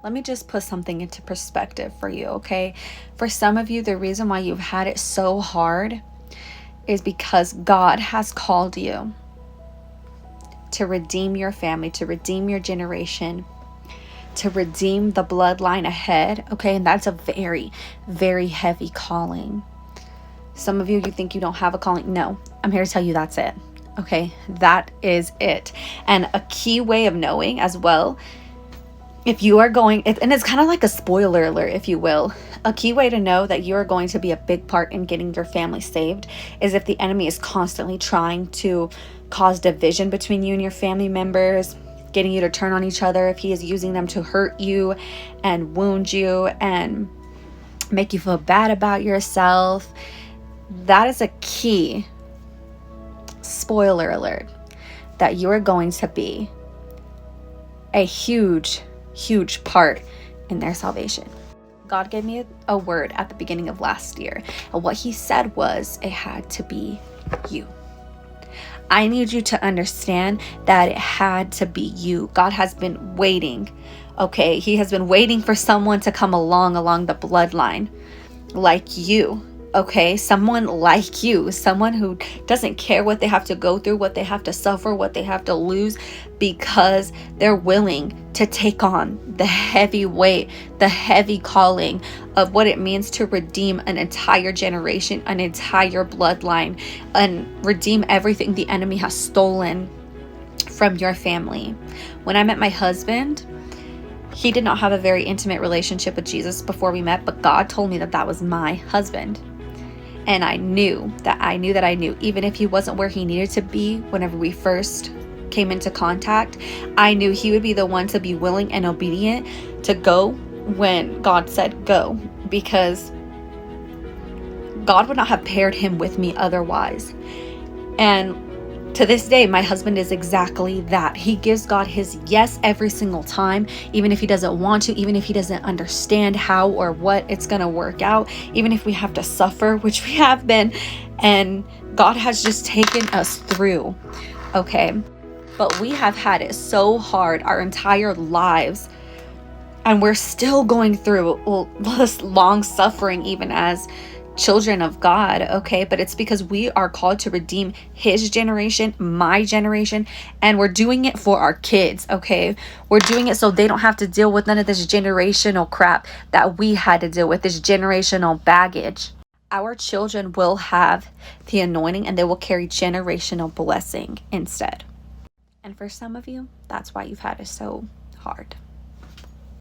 Let me just put something into perspective for you, okay? For some of you, the reason why you've had it so hard is because God has called you to redeem your family, to redeem your generation, to redeem the bloodline ahead, okay? And that's a very, very heavy calling. Some of you, you think you don't have a calling. No, I'm here to tell you that's it, okay? That is it. And a key way of knowing as well, if you are going, and it's kind of like a spoiler alert, if you will, a key way to know that you are going to be a big part in getting your family saved is if the enemy is constantly trying to cause division between you and your family members, getting you to turn on each other, if he is using them to hurt you and wound you and make you feel bad about yourself. That is a key, spoiler alert, that you are going to be a huge part in their salvation. God gave me a word at the beginning of last year, and what he said was it had to be you. I need you to understand that it had to be you. God has been waiting, okay? He has been waiting for someone to come along the bloodline like you, okay? Someone like you, someone who doesn't care what they have to go through, what they have to suffer, what they have to lose, because they're willing to take on the heavy weight, the heavy calling of what it means to redeem an entire generation, an entire bloodline, and redeem everything the enemy has stolen from your family. When I met my husband, he did not have a very intimate relationship with Jesus before we met, but God told me that that was my husband. And I knew, even if he wasn't where he needed to be whenever we first came into contact, I knew he would be the one to be willing and obedient to go when God said go, because God would not have paired him with me otherwise. And to this day, my husband is exactly that. He gives God his yes every single time, even if he doesn't want to, even if he doesn't understand how or what it's going to work out, even if we have to suffer, which we have been. And God has just taken us through, okay? But we have had it so hard our entire lives, and we're still going through this long suffering even as children of God, okay? But it's because we are called to redeem his generation, my generation, and we're doing it for our kids, okay? We're doing it so they don't have to deal with none of this generational crap that we had to deal with, this generational baggage. Our children will have the anointing and they will carry generational blessing instead. And for some of you, that's why you've had it so hard.